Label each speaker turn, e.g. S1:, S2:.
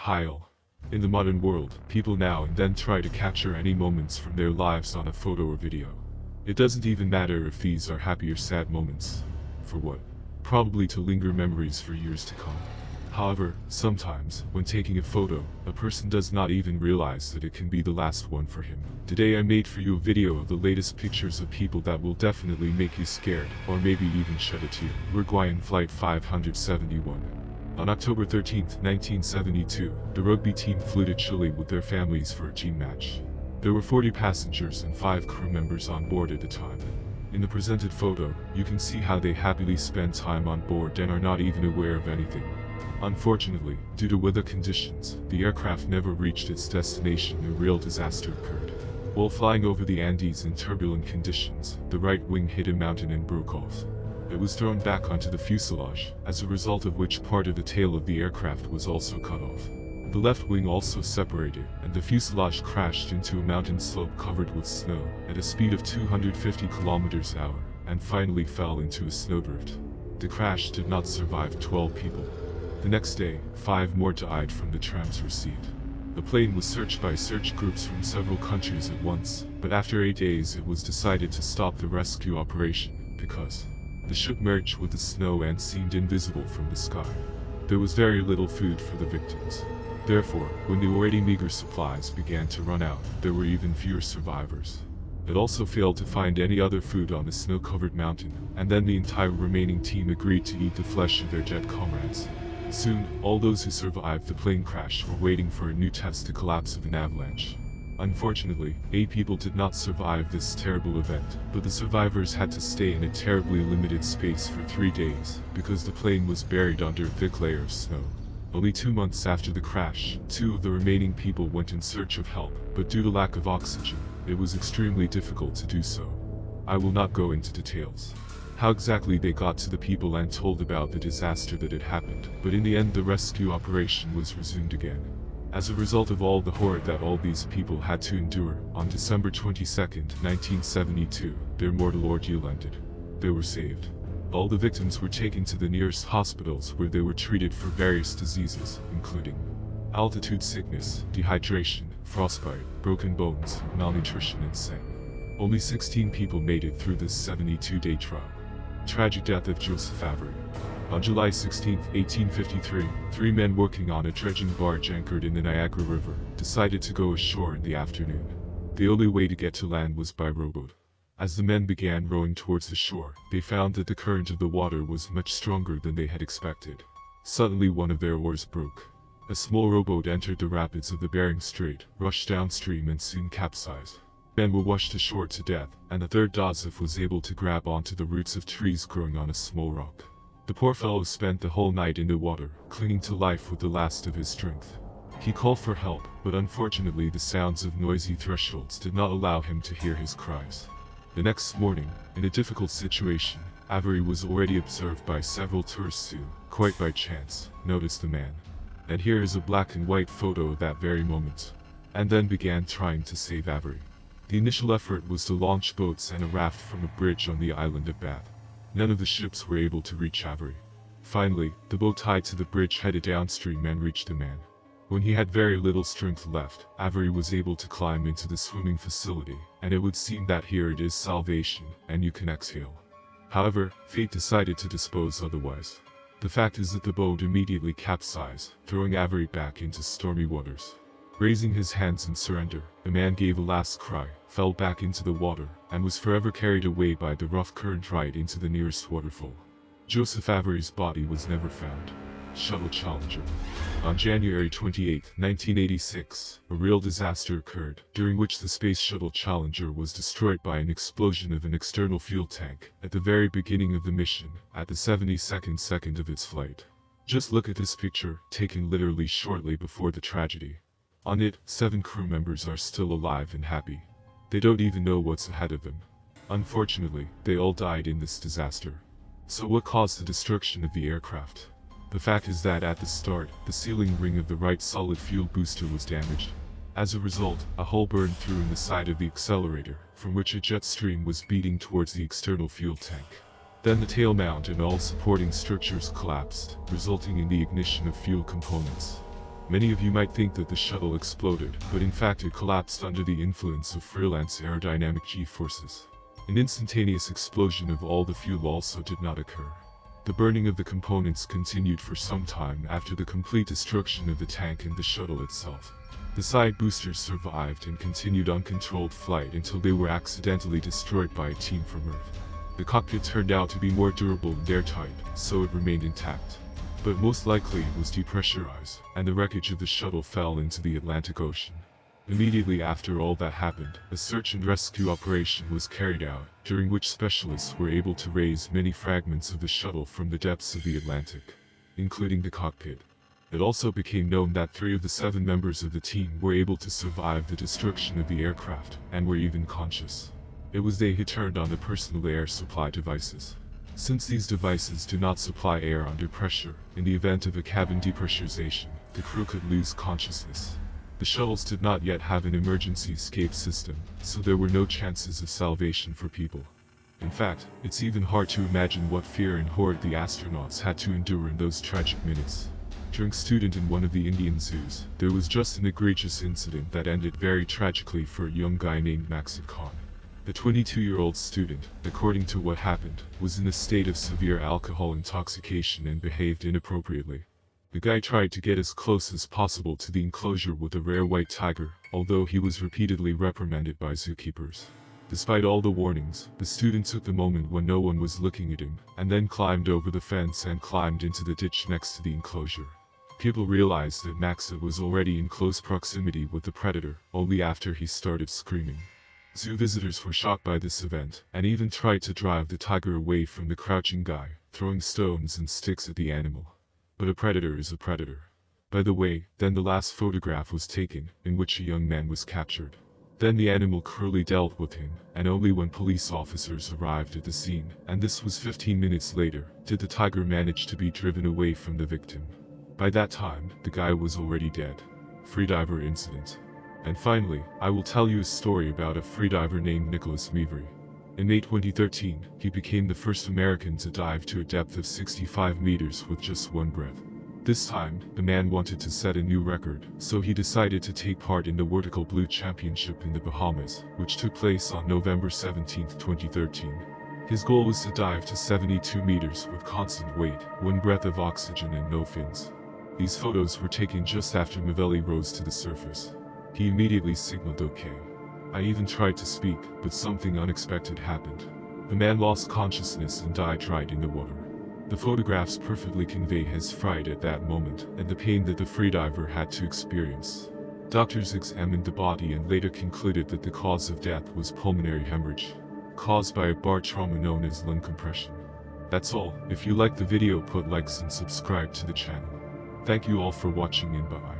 S1: Hi all. In the modern world, people now and then try to capture any moments from their lives on a photo or video. It doesn't even matter if these are happy or sad moments. For what? Probably to linger memories for years to come. However, sometimes, when taking a photo, a person does not even realize that it can be the last one for him. Today I made for you a video of the latest pictures of people that will definitely make you scared, or maybe even shed a tear. Uruguayan Flight 571. On October 13, 1972, the rugby team flew to Chile with their families for a team match. There were 40 passengers and 5 crew members on board at the time. In the presented photo, you can see how they happily spend time on board and are not even aware of anything. Unfortunately, due to weather conditions, the aircraft never reached its destination and a real disaster occurred. While flying over the Andes in turbulent conditions, the right wing hit a mountain and broke off. It was thrown back onto the fuselage, as a result of which part of the tail of the aircraft was also cut off. The left wing also separated, and the fuselage crashed into a mountain slope covered with snow, at a speed of 250 km/h, and finally fell into a snowdrift. The crash did not survive 12 people. The next day, 5 more died from the tram's receipt. The plane was searched by search groups from several countries at once, but after 8 days it was decided to stop the rescue operation, because the ship merged with the snow and seemed invisible from the sky. There was very little food for the victims. Therefore, when the already meager supplies began to run out, there were even fewer survivors. It also failed to find any other food on the snow-covered mountain, and then the entire remaining team agreed to eat the flesh of their dead comrades. Soon, all those who survived the plane crash were waiting for a new test to collapse of an avalanche. Unfortunately, 8 people did not survive this terrible event, but the survivors had to stay in a terribly limited space for 3 days, because the plane was buried under a thick layer of snow. Only 2 months after the crash, 2 of the remaining people went in search of help, but due to lack of oxygen, it was extremely difficult to do so. I will not go into details how exactly they got to the people and told about the disaster that had happened, but in the end the rescue operation was resumed again. As a result of all the horror that all these people had to endure, on December 22, 1972, their mortal ordeal ended. They were saved. All the victims were taken to the nearest hospitals where they were treated for various diseases, including altitude sickness, dehydration, frostbite, broken bones, malnutrition and sin. Only 16 people made it through this 72-day trial. Tragic death of Joseph Avery. On July 16, 1853, 3 men working on a dredging barge anchored in the Niagara River decided to go ashore in the afternoon. The only way to get to land was by rowboat. As the men began rowing towards the shore, they found that the current of the water was much stronger than they had expected. Suddenly one of their oars broke. A small rowboat entered the rapids of the Bering Strait, rushed downstream and soon capsized. Men were washed ashore to death, and the third Joseph was able to grab onto the roots of trees growing on a small rock. The poor fellow spent the whole night in the water, clinging to life with the last of his strength. He called for help, but unfortunately the sounds of noisy thresholds did not allow him to hear his cries. The next morning, in a difficult situation, Avery was already observed by several tourists who, quite by chance, noticed the man. And here is a black and white photo of that very moment. And then began trying to save Avery. The initial effort was to launch boats and a raft from a bridge on the island of Bath. None of the ships were able to reach Avery. Finally, the boat tied to the bridge headed downstream and reached the man. When he had very little strength left, Avery was able to climb into the swimming facility, and it would seem that here it is salvation, and you can exhale. However, fate decided to dispose otherwise. The fact is that the boat immediately capsized, throwing Avery back into stormy waters. Raising his hands in surrender, the man gave a last cry, fell back into the water, and was forever carried away by the rough current right into the nearest waterfall. Joseph Avery's body was never found. Shuttle Challenger. On January 28, 1986, a real disaster occurred, during which the Space Shuttle Challenger was destroyed by an explosion of an external fuel tank, at the very beginning of the mission, at the 72nd second of its flight. Just look at this picture, taken literally shortly before the tragedy. On it, 7 crew members are still alive and happy. They don't even know what's ahead of them. Unfortunately, they all died in this disaster. So what caused the destruction of the aircraft? The fact is that at the start, the sealing ring of the right solid fuel booster was damaged. As a result, a hole burned through in the side of the accelerator, from which a jet stream was beating towards the external fuel tank. Then the tail mount and all supporting structures collapsed, resulting in the ignition of fuel components. Many of you might think that the shuttle exploded, but in fact it collapsed under the influence of freelance aerodynamic G-forces. An instantaneous explosion of all the fuel also did not occur. The burning of the components continued for some time after the complete destruction of the tank and the shuttle itself. The side boosters survived and continued uncontrolled flight until they were accidentally destroyed by a team from Earth. The cockpit turned out to be more durable and airtight, so it remained intact. But most likely it was depressurized, and the wreckage of the shuttle fell into the Atlantic Ocean. Immediately after all that happened, a search and rescue operation was carried out, during which specialists were able to raise many fragments of the shuttle from the depths of the Atlantic, including the cockpit. It also became known that 3 of the 7 members of the team were able to survive the destruction of the aircraft, and were even conscious. It was they who turned on the personal air supply devices. Since these devices do not supply air under pressure, in the event of a cabin depressurization, the crew could lose consciousness. The shuttles did not yet have an emergency escape system, so there were no chances of salvation for people. In fact, it's even hard to imagine what fear and horror the astronauts had to endure in those tragic minutes. During student in one of the Indian zoos, there was just an egregious incident that ended very tragically for a young guy named Maqsud Khan. The 22-year-old student, according to what happened, was in a state of severe alcohol intoxication and behaved inappropriately. The guy tried to get as close as possible to the enclosure with a rare white tiger, although he was repeatedly reprimanded by zookeepers. Despite all the warnings, the student took the moment when no one was looking at him, and then climbed over the fence and climbed into the ditch next to the enclosure. People realized that Maqsud was already in close proximity with the predator, only after he started screaming. Zoo visitors were shocked by this event, and even tried to drive the tiger away from the crouching guy, throwing stones and sticks at the animal. But a predator is a predator. By the way, then the last photograph was taken, in which a young man was captured. Then the animal cruelly dealt with him, and only when police officers arrived at the scene, and this was 15 minutes later, did the tiger manage to be driven away from the victim. By that time, the guy was already dead. Freediver incident. And finally, I will tell you a story about a freediver named Nicholas Mevery. In May 2013, he became the first American to dive to a depth of 65 meters with just one breath. This time, the man wanted to set a new record, so he decided to take part in the Vertical Blue Championship in the Bahamas, which took place on November 17, 2013. His goal was to dive to 72 meters with constant weight, one breath of oxygen and no fins. These photos were taken just after Mevery rose to the surface. He immediately signaled OK. I even tried to speak, but something unexpected happened. The man lost consciousness and died right in the water. The photographs perfectly convey his fright at that moment, and the pain that the freediver had to experience. Doctors examined the body and later concluded that the cause of death was pulmonary hemorrhage, caused by a bar trauma known as lung compression. That's all. If you liked the video, put likes and subscribe to the channel. Thank you all for watching and bye.